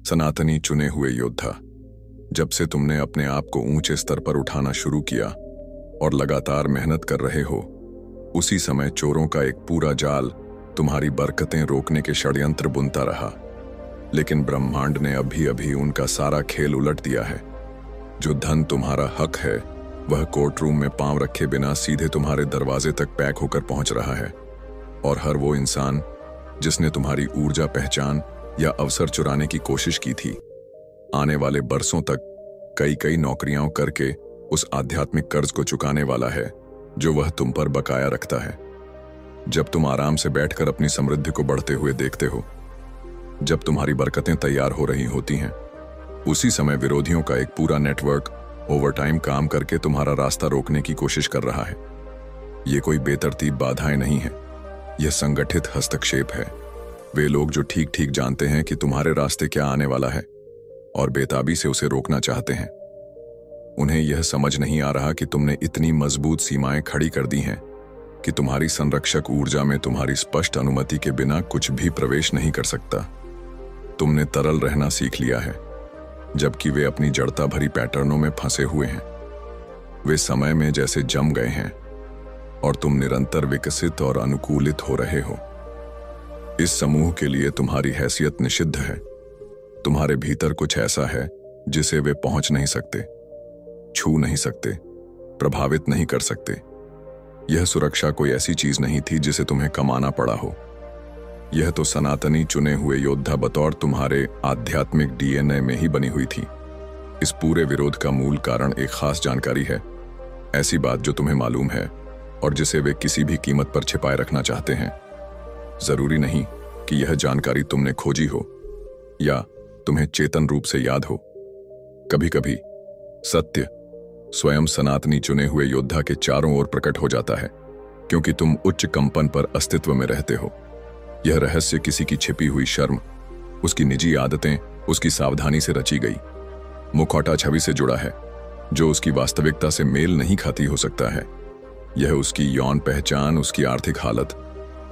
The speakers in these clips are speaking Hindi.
सनातनी चुने हुए योद्धा, जब से तुमने अपने आप को ऊंचे स्तर पर उठाना शुरू किया और लगातार मेहनत कर रहे हो, उसी समय चोरों का एक पूरा जाल तुम्हारी बरकतें रोकने के षड्यंत्र बुनता रहा। लेकिन ब्रह्मांड ने अभी अभी उनका सारा खेल उलट दिया है। जो धन तुम्हारा हक है वह कोर्ट रूम में पांव रखे बिना सीधे तुम्हारे दरवाजे तक पैक होकर पहुंच रहा है। और हर वो इंसान जिसने तुम्हारी ऊर्जा, पहचान या अवसर चुराने की कोशिश की थी, आने वाले बरसों तक कई कई नौकरियां करके उस आध्यात्मिक कर्ज को चुकाने वाला है जो वह तुम पर बकाया रखता है। जब तुम आराम से बैठकर अपनी समृद्धि को बढ़ते हुए देखते हो, जब तुम्हारी बरकतें तैयार हो रही होती हैं, उसी समय विरोधियों का एक पूरा नेटवर्क ओवरटाइम काम करके तुम्हारा रास्ता रोकने की कोशिश कर रहा है। ये कोई बेतरतीब बाधाएं नहीं है, यह संगठित हस्तक्षेप है। वे लोग जो ठीक ठीक जानते हैं कि तुम्हारे रास्ते क्या आने वाला है और बेताबी से उसे रोकना चाहते हैं। उन्हें यह समझ नहीं आ रहा कि तुमने इतनी मजबूत सीमाएं खड़ी कर दी हैं कि तुम्हारी संरक्षक ऊर्जा में तुम्हारी स्पष्ट अनुमति के बिना कुछ भी प्रवेश नहीं कर सकता। तुमने तरल रहना सीख लिया है, जबकि वे अपनी जड़ता भरी पैटर्नों में फंसे हुए हैं। वे समय में जैसे जम गए हैं और तुम निरंतर विकसित और अनुकूलित हो रहे हो। इस समूह के लिए तुम्हारी हैसियत निषिद्ध है। तुम्हारे भीतर कुछ ऐसा है जिसे वे पहुंच नहीं सकते, छू नहीं सकते, प्रभावित नहीं कर सकते। यह सुरक्षा कोई ऐसी चीज नहीं थी जिसे तुम्हें कमाना पड़ा हो। यह तो सनातनी चुने हुए योद्धा बतौर तुम्हारे आध्यात्मिक डीएनए में ही बनी हुई थी। इस पूरे विरोध का मूल कारण एक खास जानकारी है, ऐसी बात जो तुम्हें मालूम है और जिसे वे किसी भी कीमत पर छिपाए रखना चाहते हैं। जरूरी नहीं कि यह जानकारी तुमने खोजी हो या तुम्हें चेतन रूप से याद हो। कभी कभी सत्य स्वयं सनातनी चुने हुए योद्धा के चारों ओर प्रकट हो जाता है, क्योंकि तुम उच्च कंपन पर अस्तित्व में रहते हो। यह रहस्य किसी की छिपी हुई शर्म, उसकी निजी आदतें, उसकी सावधानी से रची गई मुखौटा छवि से जुड़ा है, जो उसकी वास्तविकता से मेल नहीं खाती हो सकता है। यह उसकी यौन पहचान, उसकी आर्थिक हालत,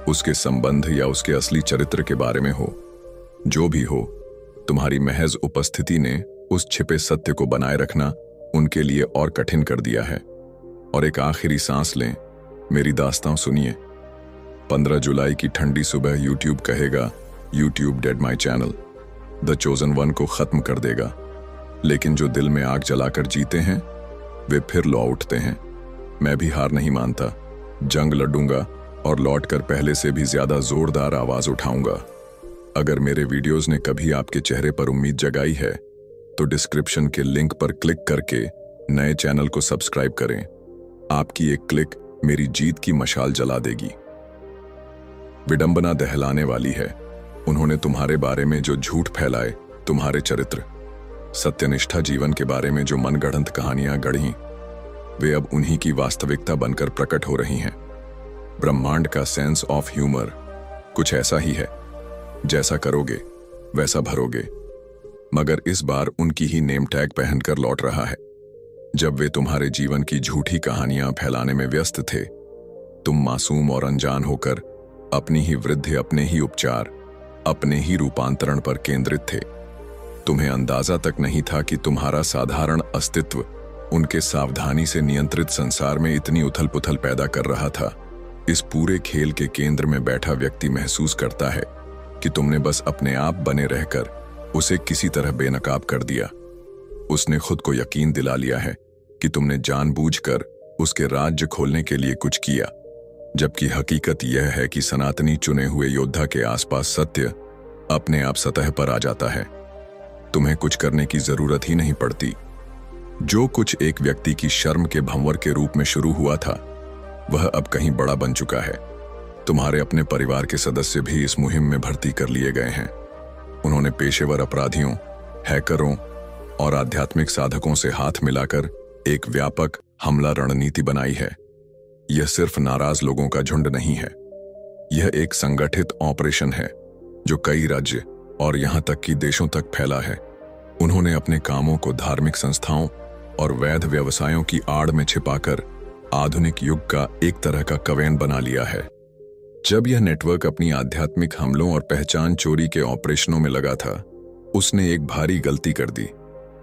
उसके संबंध या उसके असली चरित्र के बारे में हो। जो भी हो, तुम्हारी महज उपस्थिति ने उस छिपे सत्य को बनाए रखना उनके लिए और कठिन कर दिया है। और एक आखिरी सांस लें, मेरी दास्तां सुनिए। 15 जुलाई की ठंडी सुबह यूट्यूब कहेगा, YouTube dead my channel, the chosen one को खत्म कर देगा। लेकिन जो दिल में आग जलाकर जीते हैं वे फिर लौ उठते हैं। मैं भी हार नहीं मानता, जंग लड़ूंगा और लौटकर पहले से भी ज्यादा जोरदार आवाज उठाऊंगा। अगर मेरे वीडियोस ने कभी आपके चेहरे पर उम्मीद जगाई है तो डिस्क्रिप्शन के लिंक पर क्लिक करके नए चैनल को सब्सक्राइब करें। आपकी एक क्लिक मेरी जीत की मशाल जला देगी। विडंबना दहलाने वाली है, उन्होंने तुम्हारे बारे में जो झूठ फैलाए, तुम्हारे चरित्र, सत्यनिष्ठा जीवन के बारे में जो मनगढ़ंत कहानियां गढ़ीं, वे अब उन्हीं की वास्तविकता बनकर प्रकट हो रही हैं। ब्रह्मांड का सेंस ऑफ ह्यूमर कुछ ऐसा ही है, जैसा करोगे वैसा भरोगे, मगर इस बार उनकी ही नेम टैग पहनकर लौट रहा है। जब वे तुम्हारे जीवन की झूठी कहानियां फैलाने में व्यस्त थे, तुम मासूम और अनजान होकर अपनी ही वृद्धि, अपने ही उपचार, अपने ही रूपांतरण पर केंद्रित थे। तुम्हें अंदाजा तक नहीं था कि तुम्हारा साधारण अस्तित्व उनके सावधानी से नियंत्रित संसार में इतनी उथल पुथल पैदा कर रहा था। इस पूरे खेल के केंद्र में बैठा व्यक्ति महसूस करता है कि तुमने बस अपने आप बने रहकर उसे किसी तरह बेनकाब कर दिया। उसने खुद को यकीन दिला लिया है कि तुमने जानबूझकर उसके राज्य खोलने के लिए कुछ किया, जबकि हकीकत यह है कि सनातनी चुने हुए योद्धा के आसपास सत्य अपने आप सतह पर आ जाता है। तुम्हें कुछ करने की जरूरत ही नहीं पड़ती। जो कुछ एक व्यक्ति की शर्म के भंवर के रूप में शुरू हुआ था, वह अब कहीं बड़ा बन चुका है। तुम्हारे अपने परिवार के सदस्य भी इस मुहिम में भर्ती कर लिए गए हैं। उन्होंने पेशेवर अपराधियों, हैकरों और आध्यात्मिक साधकों से हाथ मिलाकर एक व्यापक हमला रणनीति बनाई है। यह सिर्फ नाराज लोगों का झुंड नहीं है, यह एक संगठित ऑपरेशन है जो कई राज्य और यहां तक कि देशों तक फैला है। उन्होंने अपने कामों को धार्मिक संस्थाओं और वैध व्यवसायों की आड़ में छिपाकर आधुनिक युग का एक तरह का कवेन बना लिया है। जब यह नेटवर्क अपनी आध्यात्मिक हमलों और पहचान चोरी के ऑपरेशनों में लगा था, उसने एक भारी गलती कर दी।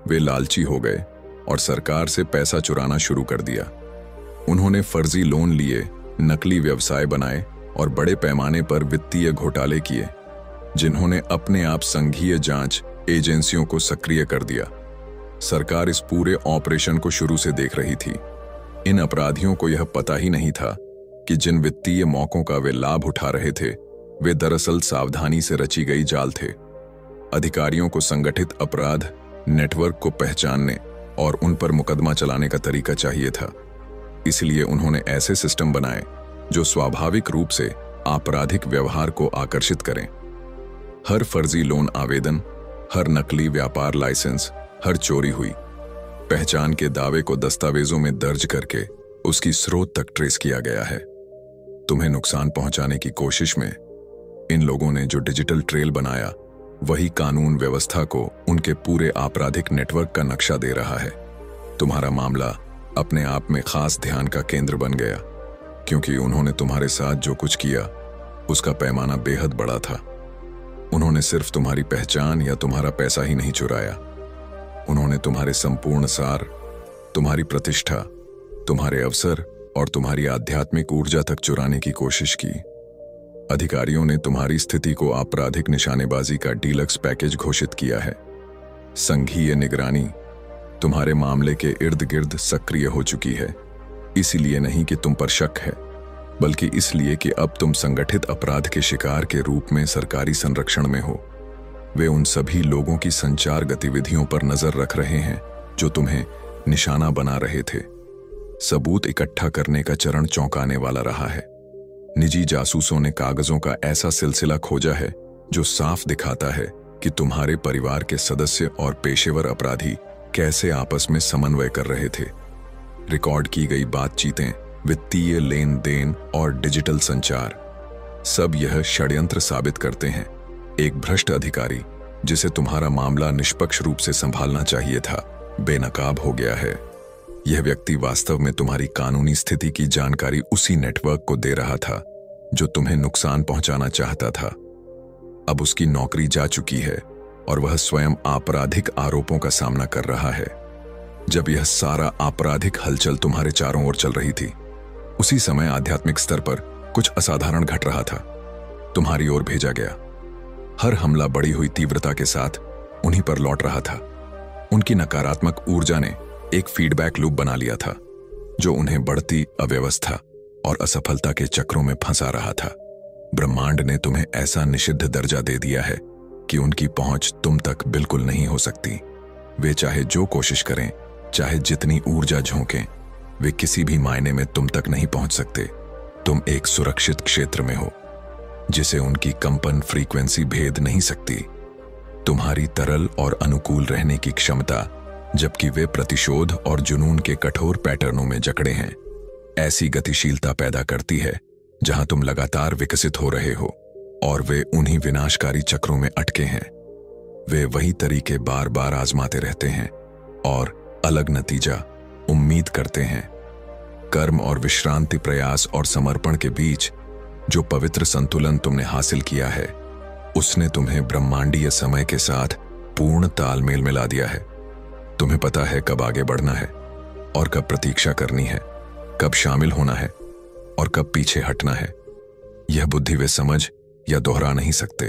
वे लालची हो गए और सरकार से पैसा चुराना शुरू कर दिया। उन्होंने फर्जी लोन लिए, नकली व्यवसाय बनाए और बड़े पैमाने पर वित्तीय घोटाले किए, जिन्होंने अपने आप संघीय जांच एजेंसियों को सक्रिय कर दिया। सरकार इस पूरे ऑपरेशन को शुरू से देख रही थी। इन अपराधियों को यह पता ही नहीं था कि जिन वित्तीय मौकों का वे लाभ उठा रहे थे, वे दरअसल सावधानी से रची गई जाल थे। अधिकारियों को संगठित अपराध नेटवर्क को पहचानने और उन पर मुकदमा चलाने का तरीका चाहिए था। इसलिए उन्होंने ऐसे सिस्टम बनाए जो स्वाभाविक रूप से आपराधिक व्यवहार को आकर्षित करें। हर फर्जी लोन आवेदन, हर नकली व्यापार लाइसेंस, हर चोरी हुई पहचान के दावे को दस्तावेजों में दर्ज करके उसकी स्रोत तक ट्रेस किया गया है। तुम्हें नुकसान पहुंचाने की कोशिश में इन लोगों ने जो डिजिटल ट्रेल बनाया, वही कानून व्यवस्था को उनके पूरे आपराधिक नेटवर्क का नक्शा दे रहा है। तुम्हारा मामला अपने आप में खास ध्यान का केंद्र बन गया, क्योंकि उन्होंने तुम्हारे साथ जो कुछ किया उसका पैमाना बेहद बड़ा था। उन्होंने सिर्फ तुम्हारी पहचान या तुम्हारा पैसा ही नहीं चुराया, उन्होंने तुम्हारे संपूर्ण सार, तुम्हारी प्रतिष्ठा, तुम्हारे अवसर और तुम्हारी आध्यात्मिक ऊर्जा तक चुराने की कोशिश की। अधिकारियों ने तुम्हारी स्थिति को आपराधिक निशानेबाजी का डीलक्स पैकेज घोषित किया है। संघीय निगरानी तुम्हारे मामले के इर्द गिर्द सक्रिय हो चुकी है, इसलिए नहीं कि तुम पर शक है, बल्कि इसलिए कि अब तुम संगठित अपराध के शिकार के रूप में सरकारी संरक्षण में हो। वे उन सभी लोगों की संचार गतिविधियों पर नजर रख रहे हैं जो तुम्हें निशाना बना रहे थे। सबूत इकट्ठा करने का चरण चौंकाने वाला रहा है। निजी जासूसों ने कागजों का ऐसा सिलसिला खोजा है जो साफ दिखाता है कि तुम्हारे परिवार के सदस्य और पेशेवर अपराधी कैसे आपस में समन्वय कर रहे थे। रिकॉर्ड की गई बातचीतें, वित्तीय लेन देन और डिजिटल संचार, सब यह षड्यंत्र साबित करते हैं। एक भ्रष्ट अधिकारी, जिसे तुम्हारा मामला निष्पक्ष रूप से संभालना चाहिए था, बेनकाब हो गया है। यह व्यक्ति वास्तव में तुम्हारी कानूनी स्थिति की जानकारी उसी नेटवर्क को दे रहा था जो तुम्हें नुकसान पहुंचाना चाहता था। अब उसकी नौकरी जा चुकी है और वह स्वयं आपराधिक आरोपों का सामना कर रहा है। जब यह सारा आपराधिक हलचल तुम्हारे चारों ओर चल रही थी, उसी समय आध्यात्मिक स्तर पर कुछ असाधारण घट रहा था। तुम्हारी ओर भेजा गया हर हमला बड़ी हुई तीव्रता के साथ उन्हीं पर लौट रहा था। उनकी नकारात्मक ऊर्जा ने एक फीडबैक लूप बना लिया था जो उन्हें बढ़ती अव्यवस्था और असफलता के चक्रों में फंसा रहा था। ब्रह्मांड ने तुम्हें ऐसा निषिद्ध दर्जा दे दिया है कि उनकी पहुंच तुम तक बिल्कुल नहीं हो सकती। वे चाहे जो कोशिश करें, चाहे जितनी ऊर्जा झोंकें, वे किसी भी मायने में तुम तक नहीं पहुंच सकते। तुम एक सुरक्षित क्षेत्र में हो जिसे उनकी कंपन फ्रीक्वेंसी भेद नहीं सकती। तुम्हारी तरल और अनुकूल रहने की क्षमता, जबकि वे प्रतिशोध और जुनून के कठोर पैटर्नों में जकड़े हैं, ऐसी गतिशीलता पैदा करती है जहां तुम लगातार विकसित हो रहे हो और वे उन्हीं विनाशकारी चक्रों में अटके हैं। वे वही तरीके बार बार आजमाते रहते हैं और अलग नतीजा उम्मीद करते हैं। कर्म और विश्रांति, प्रयास और समर्पण के बीच जो पवित्र संतुलन तुमने हासिल किया है, उसने तुम्हें ब्रह्मांडीय समय के साथ पूर्ण तालमेल मिला दिया है। तुम्हें पता है कब आगे बढ़ना है और कब प्रतीक्षा करनी है, कब शामिल होना है और कब पीछे हटना है। यह बुद्धि वे समझ या दोहरा नहीं सकते।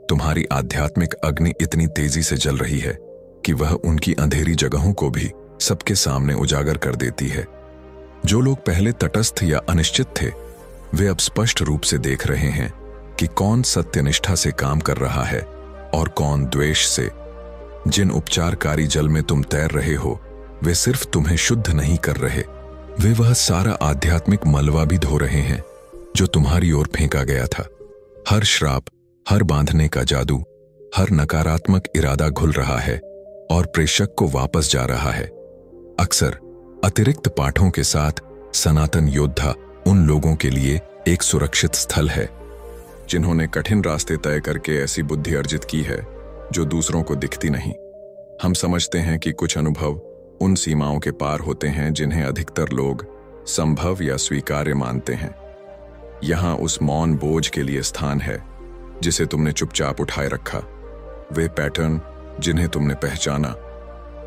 तुम्हारी आध्यात्मिक अग्नि इतनी तेजी से जल रही है कि वह उनकी अंधेरी जगहों को भी सबके सामने उजागर कर देती है। जो लोग पहले तटस्थ या अनिश्चित थे, वे अब स्पष्ट रूप से देख रहे हैं कि कौन सत्यनिष्ठा से काम कर रहा है और कौन द्वेष से। जिन उपचारकारी जल में तुम तैर रहे हो, वे सिर्फ तुम्हें शुद्ध नहीं कर रहे, वे वह सारा आध्यात्मिक मलबा भी धो रहे हैं जो तुम्हारी ओर फेंका गया था। हर श्राप, हर बांधने का जादू, हर नकारात्मक इरादा घुल रहा है और प्रेषक को वापस जा रहा है। अक्सर अतिरिक्त पाठों के साथ सनातन योद्धा उन लोगों के लिए एक सुरक्षित स्थल है जिन्होंने कठिन रास्ते तय करके ऐसी बुद्धि अर्जित की है जो दूसरों को दिखती नहीं। हम समझते हैं कि कुछ अनुभव उन सीमाओं के पार होते हैं जिन्हें अधिकतर लोग संभव या स्वीकार्य मानते हैं। यहाँ उस मौन बोझ के लिए स्थान है जिसे तुमने चुपचाप उठाए रखा। वे पैटर्न जिन्हें तुमने पहचाना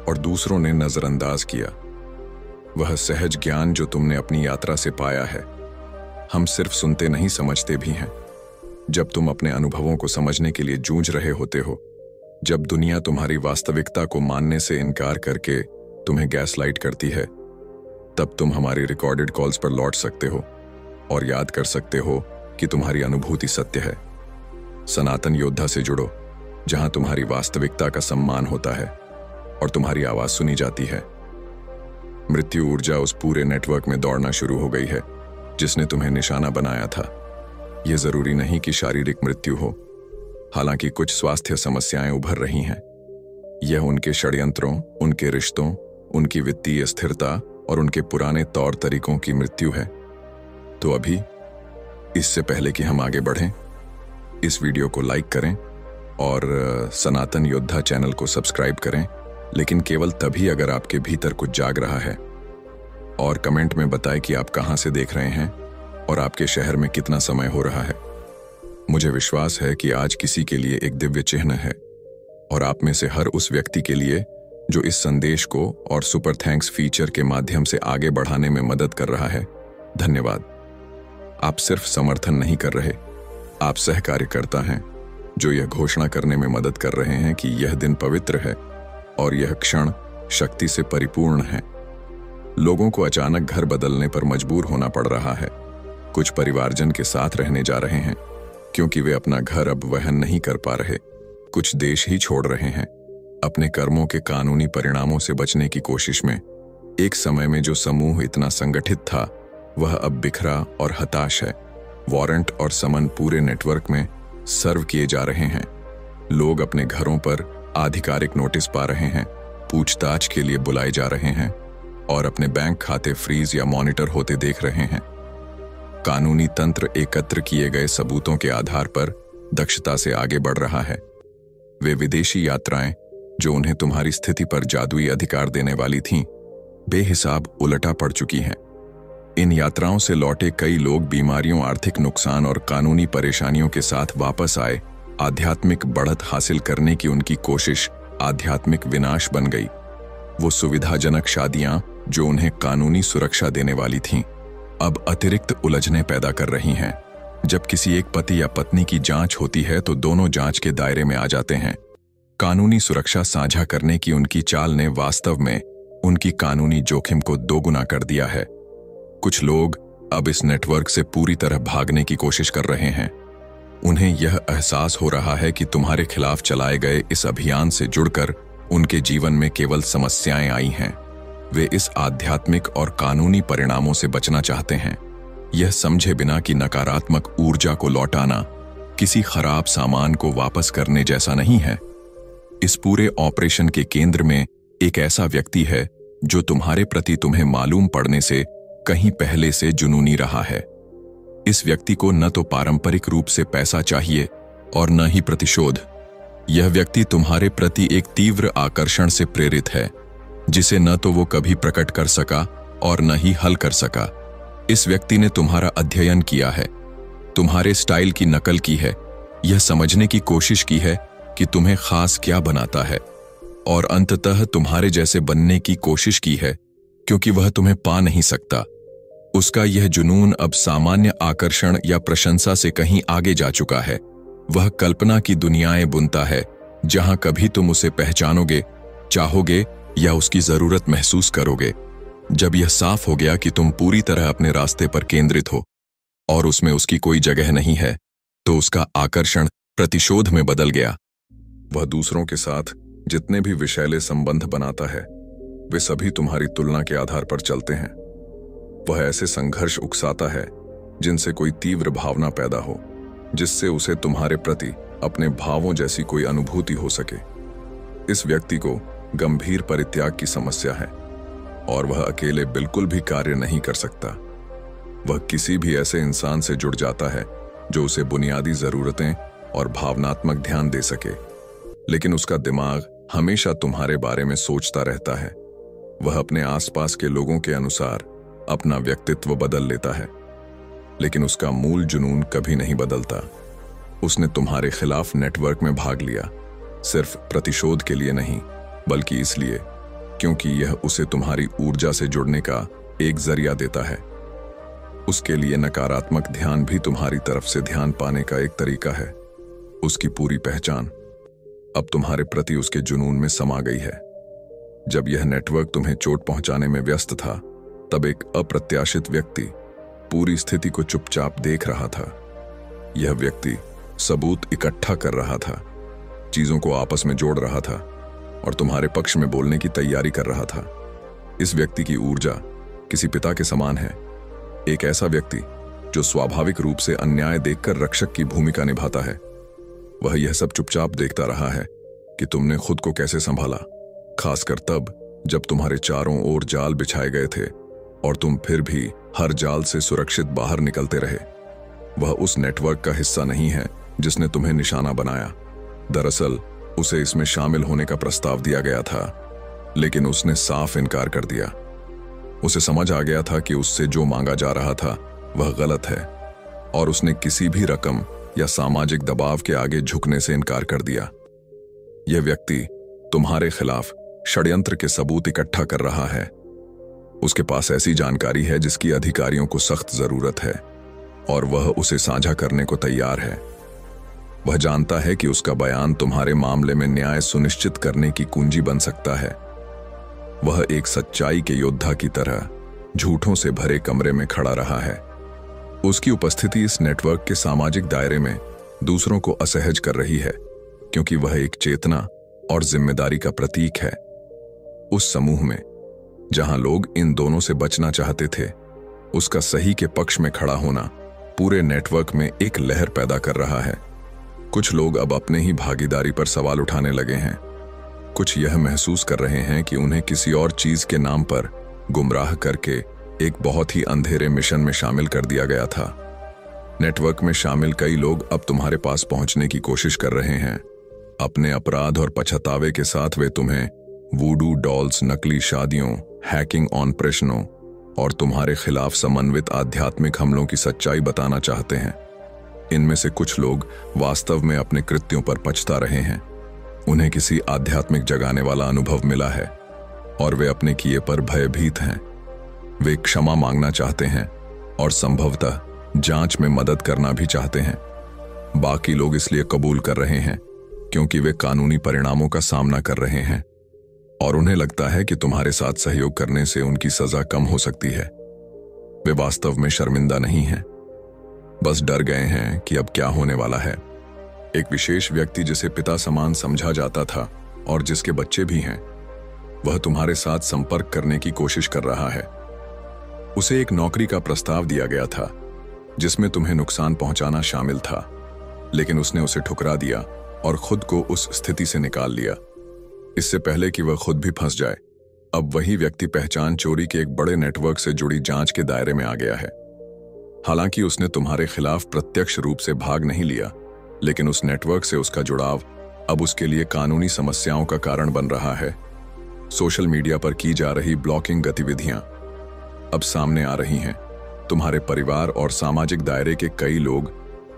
और दूसरों ने नजरअंदाज किया, वह सहज ज्ञान जो तुमने अपनी यात्रा से पाया है। हम सिर्फ सुनते नहीं, समझते भी हैं। जब तुम अपने अनुभवों को समझने के लिए जूझ रहे होते हो, जब दुनिया तुम्हारी वास्तविकता को मानने से इनकार करके तुम्हें गैसलाइट करती है, तब तुम हमारी रिकॉर्डेड कॉल्स पर लौट सकते हो और याद कर सकते हो कि तुम्हारी अनुभूति सत्य है। सनातन योद्धा से जुड़ो, जहां तुम्हारी वास्तविकता का सम्मान होता है और तुम्हारी आवाज सुनी जाती है। मृत्यु ऊर्जा उस पूरे नेटवर्क में दौड़ना शुरू हो गई है जिसने तुम्हें निशाना बनाया था। यह जरूरी नहीं कि शारीरिक मृत्यु हो, हालांकि कुछ स्वास्थ्य समस्याएं उभर रही हैं। यह उनके षड्यंत्रों, उनके रिश्तों, उनकी वित्तीय स्थिरता और उनके पुराने तौर तरीकों की मृत्यु है। तो अभी, इससे पहले कि हम आगे बढ़ें, इस वीडियो को लाइक करें और सनातन योद्धा चैनल को सब्सक्राइब करें, लेकिन केवल तभी अगर आपके भीतर कुछ जाग रहा है। और कमेंट में बताएं कि आप कहां से देख रहे हैं और आपके शहर में कितना समय हो रहा है। मुझे विश्वास है कि आज किसी के लिए एक दिव्य चिन्ह है और आप में से हर उस व्यक्ति के लिए जो इस संदेश को और सुपर थैंक्स फीचर के माध्यम से आगे बढ़ाने में मदद कर रहा है। धन्यवाद। आप सिर्फ समर्थन नहीं कर रहे, आप सहकार्यकर्ता हैं जो यह घोषणा करने में मदद कर रहे हैं कि यह दिन पवित्र है और यह क्षण शक्ति से परिपूर्ण है। लोगों को अचानक घर बदलने पर मजबूर होना पड़ रहा है। कुछ परिवारजन के साथ रहने जा रहे हैं क्योंकि वे अपना घर अब वहन नहीं कर पा रहे। कुछ देश ही छोड़ रहे हैं अपने कर्मों के कानूनी परिणामों से बचने की कोशिश में। एक समय में जो समूह इतना संगठित था, वह अब बिखरा और हताश है। वारंट और समन पूरे नेटवर्क में सर्व किए जा रहे हैं। लोग अपने घरों पर आधिकारिक नोटिस पा रहे हैं, पूछताछ के लिए बुलाए जा रहे हैं और अपने बैंक खाते फ्रीज या मॉनिटर होते देख रहे हैं। कानूनी तंत्र एकत्र किए गए सबूतों के आधार पर दक्षता से आगे बढ़ रहा है। वे विदेशी यात्राएं जो उन्हें तुम्हारी स्थिति पर जादुई अधिकार देने वाली थीं, बेहिसाब उलटा पड़ चुकी हैं। इन यात्राओं से लौटे कई लोग बीमारियों, आर्थिक नुकसान और कानूनी परेशानियों के साथ वापस आए। आध्यात्मिक बढ़त हासिल करने की उनकी कोशिश आध्यात्मिक विनाश बन गई। वो सुविधाजनक शादियां जो उन्हें कानूनी सुरक्षा देने वाली थीं, अब अतिरिक्त उलझने पैदा कर रही हैं। जब किसी एक पति या पत्नी की जांच होती है तो दोनों जांच के दायरे में आ जाते हैं। कानूनी सुरक्षा साझा करने की उनकी चाल ने वास्तव में उनकी कानूनी जोखिम को दोगुना कर दिया है। कुछ लोग अब इस नेटवर्क से पूरी तरह भागने की कोशिश कर रहे हैं। उन्हें यह एहसास हो रहा है कि तुम्हारे खिलाफ चलाए गए इस अभियान से जुड़कर उनके जीवन में केवल समस्याएं आई हैं। वे इस आध्यात्मिक और कानूनी परिणामों से बचना चाहते हैं, यह समझे बिना कि नकारात्मक ऊर्जा को लौटाना किसी खराब सामान को वापस करने जैसा नहीं है। इस पूरे ऑपरेशन के केंद्र में एक ऐसा व्यक्ति है जो तुम्हारे प्रति तुम्हें मालूम पड़ने से कहीं पहले से जुनूनी रहा है। इस व्यक्ति को न तो पारंपरिक रूप से पैसा चाहिए और न ही प्रतिशोध। यह व्यक्ति तुम्हारे प्रति एक तीव्र आकर्षण से प्रेरित है, जिसे न तो वो कभी प्रकट कर सका और न ही हल कर सका। इस व्यक्ति ने तुम्हारा अध्ययन किया है, तुम्हारे स्टाइल की नकल की है, यह समझने की कोशिश की है कि तुम्हें खास क्या बनाता है और अंततः तुम्हारे जैसे बनने की कोशिश की है, क्योंकि वह तुम्हें पा नहीं सकता। उसका यह जुनून अब सामान्य आकर्षण या प्रशंसा से कहीं आगे जा चुका है। वह कल्पना की दुनियाएं बुनता है जहां कभी तुम उसे पहचानोगे, चाहोगे या उसकी जरूरत महसूस करोगे। जब यह साफ हो गया कि तुम पूरी तरह अपने रास्ते पर केंद्रित हो और उसमें उसकी कोई जगह नहीं है, तो उसका आकर्षण प्रतिशोध में बदल गया। वह दूसरों के साथ जितने भी विषैले संबंध बनाता है, वे सभी तुम्हारी तुलना के आधार पर चलते हैं। वह ऐसे संघर्ष उकसाता है जिनसे कोई तीव्र भावना पैदा हो, जिससे उसे तुम्हारे प्रति अपने भावों जैसी कोई अनुभूति हो सके। इस व्यक्ति को गंभीर परित्याग की समस्या है और वह अकेले बिल्कुल भी कार्य नहीं कर सकता। वह किसी भी ऐसे इंसान से जुड़ जाता है जो उसे बुनियादी जरूरतें और भावनात्मक ध्यान दे सके, लेकिन उसका दिमाग हमेशा तुम्हारे बारे में सोचता रहता है। वह अपने आसपास के लोगों के अनुसार अपना व्यक्तित्व बदल लेता है, लेकिन उसका मूल जुनून कभी नहीं बदलता। उसने तुम्हारे खिलाफ नेटवर्क में भाग लिया, सिर्फ प्रतिशोध के लिए नहीं, बल्कि इसलिए क्योंकि यह उसे तुम्हारी ऊर्जा से जुड़ने का एक जरिया देता है। उसके लिए नकारात्मक ध्यान भी तुम्हारी तरफ से ध्यान पाने का एक तरीका है। उसकी पूरी पहचान अब तुम्हारे प्रति उसके जुनून में समा गई है। जब यह नेटवर्क तुम्हें चोट पहुंचाने में व्यस्त था, तब एक अप्रत्याशित व्यक्ति पूरी स्थिति को चुपचाप देख रहा था। यह व्यक्ति सबूत इकट्ठा कर रहा था, चीजों को आपस में जोड़ रहा था और तुम्हारे पक्ष में बोलने की तैयारी कर रहा था। इस व्यक्ति की ऊर्जा किसी पिता के समान है, एक ऐसा व्यक्ति जो स्वाभाविक रूप से अन्याय देखकर रक्षक की भूमिका निभाता है। वह यह सब चुपचाप देखता रहा है कि तुमने खुद को कैसे संभाला, खासकर तब जब तुम्हारे चारों ओर जाल बिछाए गए थे और तुम फिर भी हर जाल से सुरक्षित बाहर निकलते रहे। वह उस नेटवर्क का हिस्सा नहीं है जिसने तुम्हें निशाना बनाया। दरअसल उसे इसमें शामिल होने का प्रस्ताव दिया गया था, लेकिन उसने साफ इनकार कर दिया। उसे समझ आ गया था कि उससे जो मांगा जा रहा था वह गलत है और उसने किसी भी रकम या सामाजिक दबाव के आगे झुकने से इनकार कर दिया। यह व्यक्ति तुम्हारे खिलाफ षड्यंत्र के सबूत इकट्ठा कर रहा है। उसके पास ऐसी जानकारी है जिसकी अधिकारियों को सख्त जरूरत है और वह उसे साझा करने को तैयार है। वह जानता है कि उसका बयान तुम्हारे मामले में न्याय सुनिश्चित करने की कुंजी बन सकता है। वह एक सच्चाई के योद्धा की तरह झूठों से भरे कमरे में खड़ा रहा है। उसकी उपस्थिति इस नेटवर्क के सामाजिक दायरे में दूसरों को असहज कर रही है, क्योंकि वह एक चेतना और जिम्मेदारी का प्रतीक है। उस समूह में जहां लोग इन दोनों से बचना चाहते थे, उसका सही के पक्ष में खड़ा होना पूरे नेटवर्क में एक लहर पैदा कर रहा है। कुछ लोग अब अपने ही भागीदारी पर सवाल उठाने लगे हैं। कुछ यह महसूस कर रहे हैं कि उन्हें किसी और चीज के नाम पर गुमराह करके एक बहुत ही अंधेरे मिशन में शामिल कर दिया गया था। नेटवर्क में शामिल कई लोग अब तुम्हारे पास पहुंचने की कोशिश कर रहे हैं। अपने अपराध और पछतावे के साथ वे तुम्हें वूडू डॉल्स, नकली शादियों, हैकिंग ऑपरेशनों और तुम्हारे खिलाफ समन्वित आध्यात्मिक हमलों की सच्चाई बताना चाहते हैं। इनमें से कुछ लोग वास्तव में अपने कृत्यों पर पछता रहे हैं। उन्हें किसी आध्यात्मिक जगाने वाला अनुभव मिला है और वे अपने किए पर भयभीत हैं। वे क्षमा मांगना चाहते हैं और संभवतः जांच में मदद करना भी चाहते हैं। बाकी लोग इसलिए कबूल कर रहे हैं क्योंकि वे कानूनी परिणामों का सामना कर रहे हैं और उन्हें लगता है कि तुम्हारे साथ सहयोग करने से उनकी सजा कम हो सकती है। वे वास्तव में शर्मिंदा नहीं हैं, बस डर गए हैं कि अब क्या होने वाला है। एक विशेष व्यक्ति जिसे पिता समान समझा जाता था और जिसके बच्चे भी हैं, वह तुम्हारे साथ संपर्क करने की कोशिश कर रहा है। उसे एक नौकरी का प्रस्ताव दिया गया था जिसमें तुम्हें नुकसान पहुंचाना शामिल था, लेकिन उसने उसे ठुकरा दिया और खुद को उस स्थिति से निकाल लिया, इससे पहले कि वह खुद भी फंस जाए। अब वही व्यक्ति पहचान चोरी के एक बड़े नेटवर्क से जुड़ी जांच के दायरे में आ गया है। हालांकि उसने तुम्हारे खिलाफ प्रत्यक्ष रूप से भाग नहीं लिया, लेकिन उस नेटवर्क से उसका जुड़ाव अब उसके लिए कानूनी समस्याओं का कारण बन रहा है। सोशल मीडिया पर की जा रही ब्लॉकिंग गतिविधियां अब सामने आ रही हैं। तुम्हारे परिवार और सामाजिक दायरे के कई लोग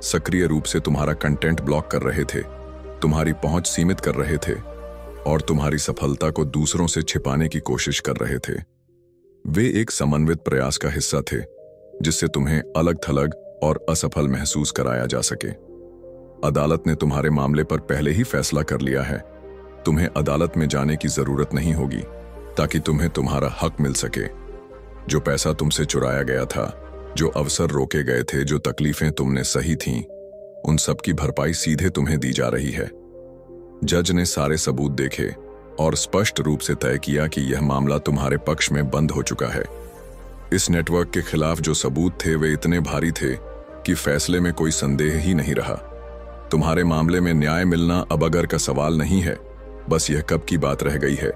सक्रिय रूप से तुम्हारा कंटेंट ब्लॉक कर रहे थे, तुम्हारी पहुंच सीमित कर रहे थे और तुम्हारी सफलता को दूसरों से छिपाने की कोशिश कर रहे थे। वे एक समन्वित प्रयास का हिस्सा थे जिससे तुम्हें अलग थलग और असफल महसूस कराया जा सके। अदालत ने तुम्हारे मामले पर पहले ही फैसला कर लिया है। तुम्हें अदालत में जाने की जरूरत नहीं होगी ताकि तुम्हें तुम्हारा हक मिल सके। जो पैसा तुमसे चुराया गया था, जो अवसर रोके गए थे, जो तकलीफें तुमने सही थीं, उन सब की भरपाई सीधे तुम्हें दी जा रही है। जज ने सारे सबूत देखे और स्पष्ट रूप से तय किया कि यह मामला तुम्हारे पक्ष में बंद हो चुका है। इस नेटवर्क के खिलाफ जो सबूत थे वे इतने भारी थे कि फैसले में कोई संदेह ही नहीं रहा। तुम्हारे मामले में न्याय मिलना अब अगर का सवाल नहीं है, बस यह कब की बात रह गई है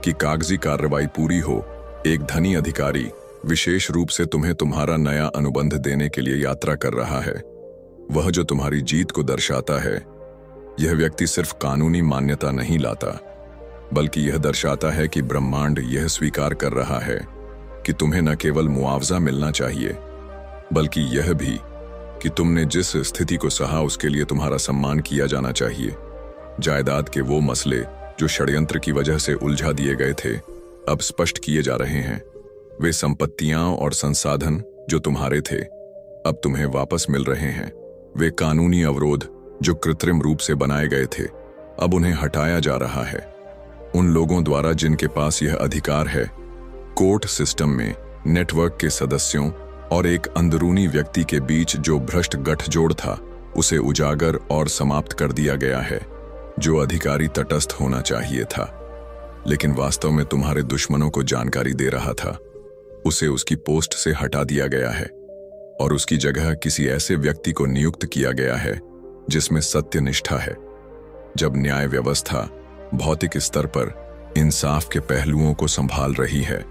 कि कागजी कार्रवाई पूरी हो। एक धनी अधिकारी विशेष रूप से तुम्हें तुम्हारा नया अनुबंध देने के लिए यात्रा कर रहा है। वह जो तुम्हारी जीत को दर्शाता है, यह व्यक्ति सिर्फ कानूनी मान्यता नहीं लाता, बल्कि यह दर्शाता है कि ब्रह्मांड यह स्वीकार कर रहा है कि तुम्हें न केवल मुआवजा मिलना चाहिए, बल्कि यह भी कि तुमने जिस स्थिति को सहा उसके लिए तुम्हारा सम्मान किया जाना चाहिए। जायदाद के वो मसले जो षड्यंत्र की वजह से उलझा दिए गए थे, अब स्पष्ट किए जा रहे हैं। वे संपत्तियां और संसाधन जो तुम्हारे थे, अब तुम्हें वापस मिल रहे हैं। वे कानूनी अवरोध जो कृत्रिम रूप से बनाए गए थे, अब उन्हें हटाया जा रहा है। उन लोगों द्वारा जिनके पास यह अधिकार है, कोर्ट सिस्टम में नेटवर्क के सदस्यों और एक अंदरूनी व्यक्ति के बीच जो भ्रष्ट गठजोड़ था, उसे उजागर और समाप्त कर दिया गया है। जो अधिकारी तटस्थ होना चाहिए था लेकिन वास्तव में तुम्हारे दुश्मनों को जानकारी दे रहा था, उसे उसकी पोस्ट से हटा दिया गया है और उसकी जगह किसी ऐसे व्यक्ति को नियुक्त किया गया है जिसमें सत्यनिष्ठा है। जब न्याय व्यवस्था भौतिक स्तर पर इंसाफ के पहलुओं को संभाल रही है,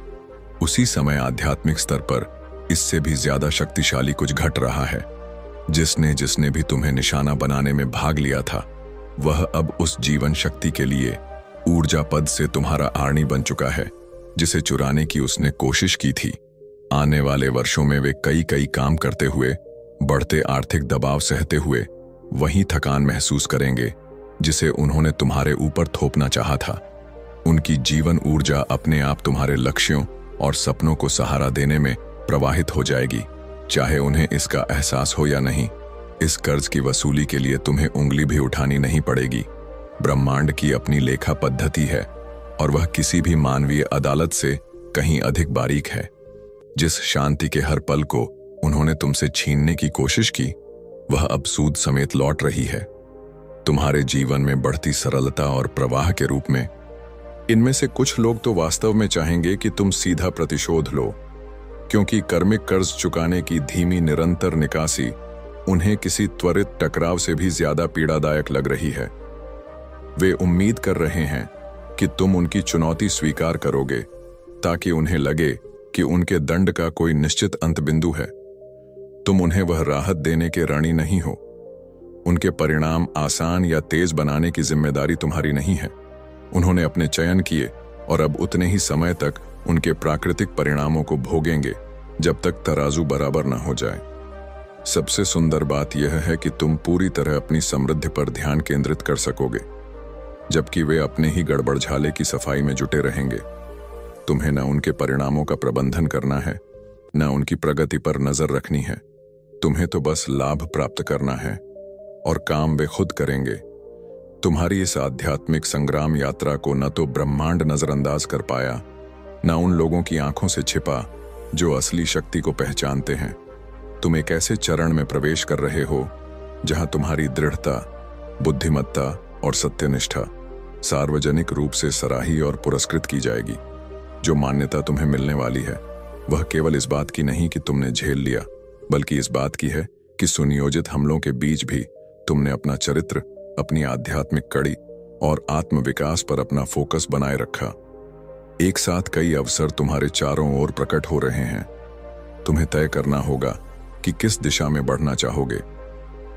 उसी समय आध्यात्मिक स्तर पर इससे भी ज्यादा शक्तिशाली कुछ घट रहा है। जिसने भी तुम्हें निशाना बनाने में भाग लिया था, वह अब उस जीवन शक्ति के लिए ऊर्जा पद से तुम्हारा आर्णी बन चुका है जिसे चुराने की उसने कोशिश की थी। आने वाले वर्षों में वे कई काम करते हुए, बढ़ते आर्थिक दबाव सहते हुए वही थकान महसूस करेंगे जिसे उन्होंने तुम्हारे ऊपर थोपना चाहा था। उनकी जीवन ऊर्जा अपने आप तुम्हारे लक्ष्यों और सपनों को सहारा देने में प्रवाहित हो जाएगी, चाहे उन्हें इसका एहसास हो या नहीं। इस कर्ज की वसूली के लिए तुम्हें उंगली भी उठानी नहीं पड़ेगी। ब्रह्मांड की अपनी लेखा पद्धति है और वह किसी भी मानवीय अदालत से कहीं अधिक बारीक है। जिस शांति के हर पल को उन्होंने तुमसे छीनने की कोशिश की, वह अब सूद समेत लौट रही है, तुम्हारे जीवन में बढ़ती सरलता और प्रवाह के रूप में। इनमें से कुछ लोग तो वास्तव में चाहेंगे कि तुम सीधा प्रतिशोध लो, क्योंकि कर्मिक कर्ज चुकाने की धीमी निरंतर निकासी उन्हें किसी त्वरित टकराव से भी ज्यादा पीड़ादायक लग रही है। वे उम्मीद कर रहे हैं कि तुम उनकी चुनौती स्वीकार करोगे ताकि उन्हें लगे कि उनके दंड का कोई निश्चित अंत बिंदु है। तुम उन्हें वह राहत देने के ऋणी नहीं हो। उनके परिणाम आसान या तेज बनाने की जिम्मेदारी तुम्हारी नहीं है। उन्होंने अपने चयन किए और अब उतने ही समय तक उनके प्राकृतिक परिणामों को भोगेंगे जब तक तराजू बराबर न हो जाए। सबसे सुंदर बात यह है कि तुम पूरी तरह अपनी समृद्धि पर ध्यान केंद्रित कर सकोगे, जबकि वे अपने ही गड़बड़झाले की सफाई में जुटे रहेंगे। तुम्हें न उनके परिणामों का प्रबंधन करना है, न उनकी प्रगति पर नजर रखनी है। तुम्हें तो बस लाभ प्राप्त करना है और काम वे खुद करेंगे। तुम्हारी इस आध्यात्मिक संग्राम यात्रा को न तो ब्रह्मांड नजरअंदाज कर पाया, न उन लोगों की आंखों से छिपा जो असली शक्ति को पहचानते हैं। तुम एक ऐसे चरण में प्रवेश कर रहे हो जहां तुम्हारी दृढ़ता, बुद्धिमत्ता और सत्यनिष्ठा सार्वजनिक रूप से सराही और पुरस्कृत की जाएगी। जो मान्यता तुम्हें मिलने वाली है, वह केवल इस बात की नहीं कि तुमने झेल लिया, बल्कि इस बात की है कि सुनियोजित हमलों के बीच भी तुमने अपना चरित्र, अपनी आध्यात्मिक कड़ी और आत्मविकास पर अपना फोकस बनाए रखा। एक साथ कई अवसर तुम्हारे चारों ओर प्रकट हो रहे हैं। तुम्हें तय करना होगा कि किस दिशा में बढ़ना चाहोगे,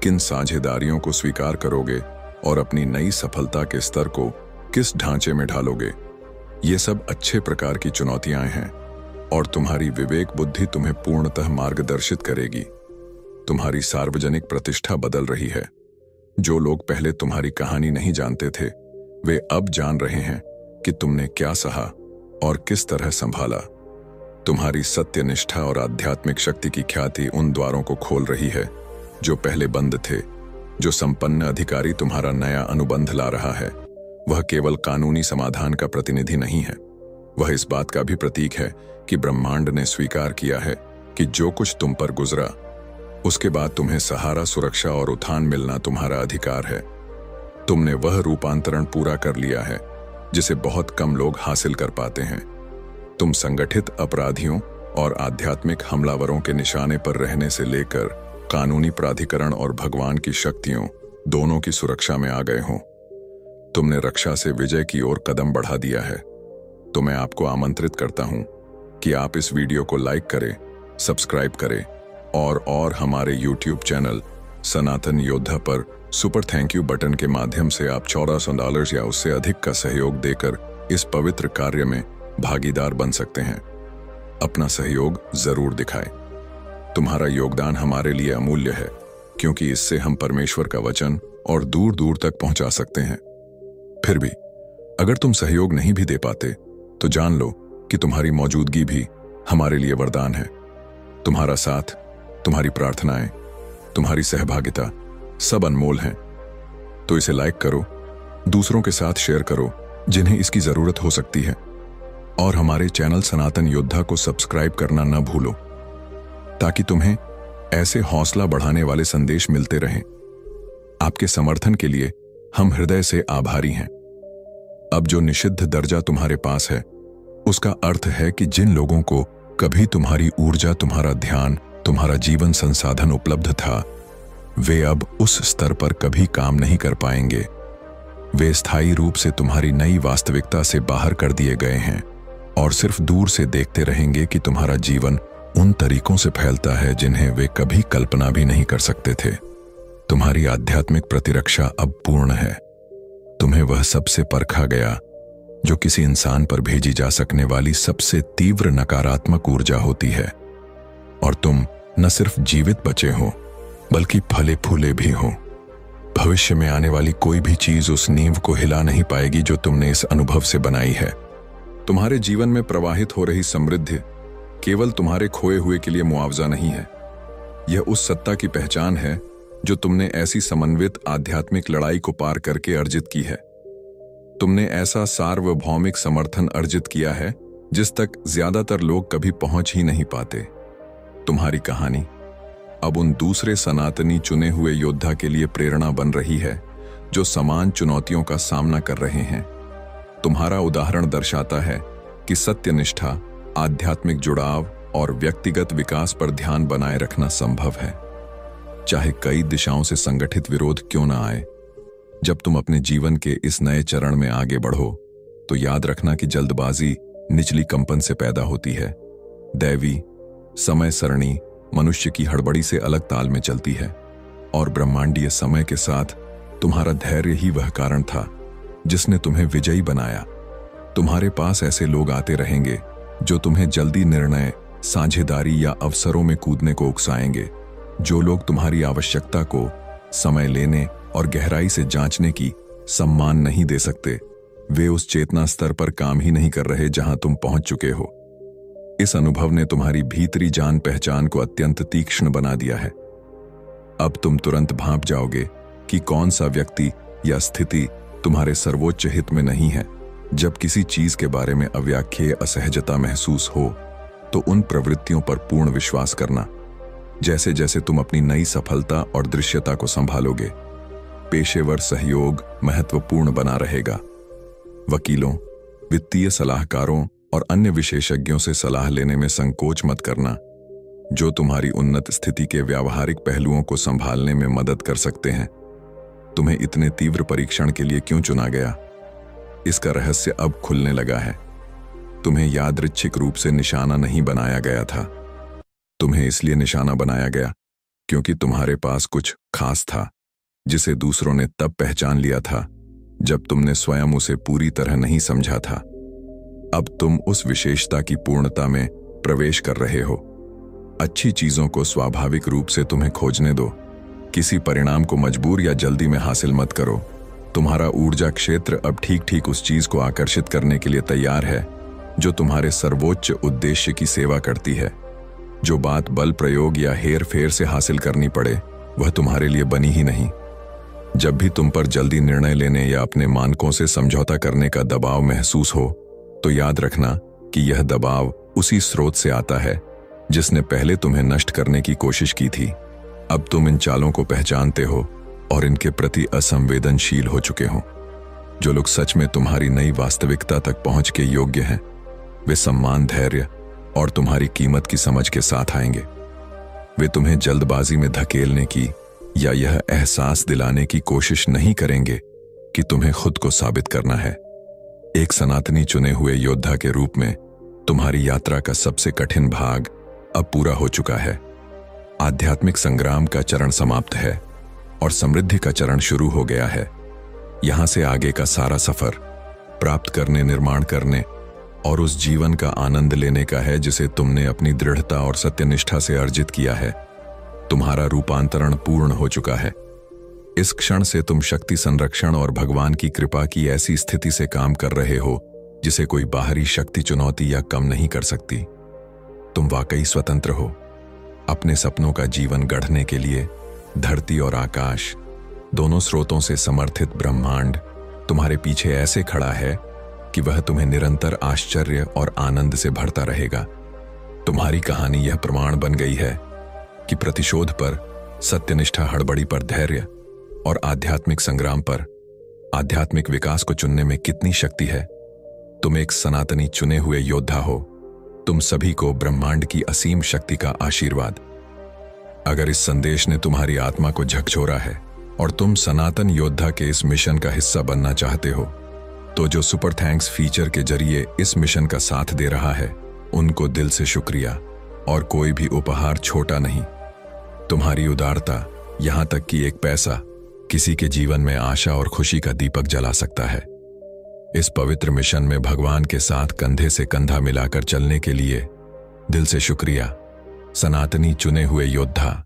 किन साझेदारियों को स्वीकार करोगे और अपनी नई सफलता के स्तर को किस ढांचे में ढालोगे। ये सब अच्छे प्रकार की चुनौतियां हैं और तुम्हारी विवेक बुद्धि तुम्हें पूर्णतः मार्गदर्शित करेगी। तुम्हारी सार्वजनिक प्रतिष्ठा बदल रही है। जो लोग पहले तुम्हारी कहानी नहीं जानते थे, वे अब जान रहे हैं कि तुमने क्या सहा और किस तरह संभाला। तुम्हारी सत्यनिष्ठा और आध्यात्मिक शक्ति की ख्याति उन द्वारों को खोल रही है जो पहले बंद थे। जो संपन्न अधिकारी तुम्हारा नया अनुबंध ला रहा है, वह केवल कानूनी समाधान का प्रतिनिधि नहीं है, वह इस बात का भी प्रतीक है कि ब्रह्मांड ने स्वीकार किया है कि जो कुछ तुम पर गुजरा, उसके बाद तुम्हें सहारा, सुरक्षा और उत्थान मिलना तुम्हारा अधिकार है। तुमने वह रूपांतरण पूरा कर लिया है जिसे बहुत कम लोग हासिल कर पाते हैं। तुम संगठित अपराधियों और आध्यात्मिक हमलावरों के निशाने पर रहने से लेकर कानूनी प्राधिकरण और भगवान की शक्तियों दोनों की सुरक्षा में आ गए हो। तुमने रक्षा से विजय की ओर कदम बढ़ा दिया है। तो मैं आपको आमंत्रित करता हूं कि आप इस वीडियो को लाइक करें, सब्सक्राइब करें और हमारे YouTube चैनल सनातन योद्धा पर सुपर थैंक यू बटन के माध्यम से आप $1400 या उससे अधिक का सहयोग देकर इस पवित्र कार्य में भागीदार बन सकते हैं। अपना सहयोग जरूर दिखाएं। तुम्हारा योगदान हमारे लिए अमूल्य है, क्योंकि इससे हम परमेश्वर का वचन और दूर दूर तक पहुंचा सकते हैं। फिर भी अगर तुम सहयोग नहीं भी दे पाते तो जान लो कि तुम्हारी मौजूदगी भी हमारे लिए वरदान है। तुम्हारा साथ, तुम्हारी प्रार्थनाएं, तुम्हारी सहभागिता सब अनमोल हैं। तो इसे लाइक करो, दूसरों के साथ शेयर करो जिन्हें इसकी जरूरत हो सकती है, और हमारे चैनल सनातन योद्धा को सब्सक्राइब करना न भूलो ताकि तुम्हें ऐसे हौसला बढ़ाने वाले संदेश मिलते रहें। आपके समर्थन के लिए हम हृदय से आभारी हैं। अब जो निषिद्ध दर्जा तुम्हारे पास है उसका अर्थ है कि जिन लोगों को कभी तुम्हारी ऊर्जा, तुम्हारा ध्यान, तुम्हारा जीवन संसाधन उपलब्ध था, वे अब उस स्तर पर कभी काम नहीं कर पाएंगे। वे स्थायी रूप से तुम्हारी नई वास्तविकता से बाहर कर दिए गए हैं और सिर्फ दूर से देखते रहेंगे कि तुम्हारा जीवन उन तरीकों से फैलता है जिन्हें वे कभी कल्पना भी नहीं कर सकते थे। तुम्हारी आध्यात्मिक प्रतिरक्षा अब पूर्ण है। तुम्हें वह सबसे परखा गया जो किसी इंसान पर भेजी जा सकने वाली सबसे तीव्र नकारात्मक ऊर्जा होती है, और तुम न सिर्फ जीवित बचे हो बल्कि फले फूले भी हो। भविष्य में आने वाली कोई भी चीज उस नींव को हिला नहीं पाएगी जो तुमने इस अनुभव से बनाई है। तुम्हारे जीवन में प्रवाहित हो रही समृद्धि केवल तुम्हारे खोए हुए के लिए मुआवजा नहीं है, यह उस सत्ता की पहचान है जो तुमने ऐसी समन्वित आध्यात्मिक लड़ाई को पार करके अर्जित की है। तुमने ऐसा सार्वभौमिक समर्थन अर्जित किया है जिस तक ज्यादातर लोग कभी पहुंच ही नहीं पाते। तुम्हारी कहानी अब उन दूसरे सनातनी चुने हुए योद्धा के लिए प्रेरणा बन रही है जो समान चुनौतियों का सामना कर रहे हैं। तुम्हारा उदाहरण दर्शाता है कि सत्यनिष्ठा, आध्यात्मिक जुड़ाव और व्यक्तिगत विकास पर ध्यान बनाए रखना संभव है, चाहे कई दिशाओं से संगठित विरोध क्यों ना आए। जब तुम अपने जीवन के इस नए चरण में आगे बढ़ो तो याद रखना कि जल्दबाजी निचली कंपन से पैदा होती है। दैवी समय सरणी मनुष्य की हड़बड़ी से अलग ताल में चलती है, और ब्रह्मांडीय समय के साथ तुम्हारा धैर्य ही वह कारण था जिसने तुम्हें विजयी बनाया। तुम्हारे पास ऐसे लोग आते रहेंगे जो तुम्हें जल्दी निर्णय, साझेदारी या अवसरों में कूदने को उकसाएंगे। जो लोग तुम्हारी आवश्यकता को समय लेने और गहराई से जांचने की सम्मान नहीं दे सकते, वे उस चेतना स्तर पर काम ही नहीं कर रहे जहां तुम पहुंच चुके हो। इस अनुभव ने तुम्हारी भीतरी जान पहचान को अत्यंत तीक्ष्ण बना दिया है। अब तुम तुरंत भांप जाओगे कि कौन सा व्यक्ति या स्थिति तुम्हारे सर्वोच्च हित में नहीं है। जब किसी चीज के बारे में अव्याख्येय असहजता महसूस हो तो उन प्रवृत्तियों पर पूर्ण विश्वास करना। जैसे जैसे तुम अपनी नई सफलता और दृश्यता को संभालोगे, पेशेवर सहयोग महत्वपूर्ण बना रहेगा। वकीलों, वित्तीय सलाहकारों और अन्य विशेषज्ञों से सलाह लेने में संकोच मत करना, जो तुम्हारी उन्नत स्थिति के व्यावहारिक पहलुओं को संभालने में मदद कर सकते हैं। तुम्हें इतने तीव्र परीक्षण के लिए क्यों चुना गया, इसका रहस्य अब खुलने लगा है। तुम्हें यादृच्छिक रूप से निशाना नहीं बनाया गया था। तुम्हें इसलिए निशाना बनाया गया क्योंकि तुम्हारे पास कुछ खास था जिसे दूसरों ने तब पहचान लिया था जब तुमने स्वयं उसे पूरी तरह नहीं समझा था। अब तुम उस विशेषता की पूर्णता में प्रवेश कर रहे हो। अच्छी चीजों को स्वाभाविक रूप से तुम्हें खोजने दो। किसी परिणाम को मजबूर या जल्दी में हासिल मत करो। तुम्हारा ऊर्जा क्षेत्र अब ठीक ठीक उस चीज को आकर्षित करने के लिए तैयार है जो तुम्हारे सर्वोच्च उद्देश्य की सेवा करती है। जो बात बल प्रयोग या हेर फेर से हासिल करनी पड़े वह तुम्हारे लिए बनी ही नहीं। जब भी तुम पर जल्दी निर्णय लेने या अपने मानकों से समझौता करने का दबाव महसूस हो तो याद रखना कि यह दबाव उसी स्रोत से आता है जिसने पहले तुम्हें नष्ट करने की कोशिश की थी। अब तुम इन चालों को पहचानते हो और इनके प्रति असंवेदनशील हो चुके हो। जो लोग सच में तुम्हारी नई वास्तविकता तक पहुंच के योग्य हैं, वे सम्मान, धैर्य और तुम्हारी कीमत की समझ के साथ आएंगे। वे तुम्हें जल्दबाजी में धकेलने की या यह एहसास दिलाने की कोशिश नहीं करेंगे कि तुम्हें खुद को साबित करना है। एक सनातनी चुने हुए योद्धा के रूप में तुम्हारी यात्रा का सबसे कठिन भाग अब पूरा हो चुका है। आध्यात्मिक संग्राम का चरण समाप्त है और समृद्धि का चरण शुरू हो गया है। यहां से आगे का सारा सफर प्राप्त करने, निर्माण करने और उस जीवन का आनंद लेने का है जिसे तुमने अपनी दृढ़ता और सत्यनिष्ठा से अर्जित किया है। तुम्हारा रूपांतरण पूर्ण हो चुका है। इस क्षण से तुम शक्ति संरक्षण और भगवान की कृपा की ऐसी स्थिति से काम कर रहे हो जिसे कोई बाहरी शक्ति चुनौती या कम नहीं कर सकती। तुम वाकई स्वतंत्र हो। अपने सपनों का जीवन गढ़ने के लिए धरती और आकाश दोनों स्रोतों से समर्थित ब्रह्मांड तुम्हारे पीछे ऐसे खड़ा है कि वह तुम्हें निरंतर आश्चर्य और आनंद से भरता रहेगा। तुम्हारी कहानी यह प्रमाण बन गई है कि प्रतिशोध पर सत्यनिष्ठा, हड़बड़ी पर धैर्य और आध्यात्मिक संग्राम पर आध्यात्मिक विकास को चुनने में कितनी शक्ति है। तुम एक सनातनी चुने हुए योद्धा हो। तुम सभी को ब्रह्मांड की असीम शक्ति का आशीर्वाद। अगर इस संदेश ने तुम्हारी आत्मा को झकझोरा है और तुम सनातन योद्धा के इस मिशन का हिस्सा बनना चाहते हो, तो जो सुपर थैंक्स फीचर के जरिए इस मिशन का साथ दे रहा है उनको दिल से शुक्रिया। और कोई भी उपहार छोटा नहीं। तुम्हारी उदारता, यहां तक कि एक पैसा, किसी के जीवन में आशा और खुशी का दीपक जला सकता है। इस पवित्र मिशन में भगवान के साथ कंधे से कंधा मिलाकर चलने के लिए दिल से शुक्रिया, सनातनी चुने हुए योद्धा।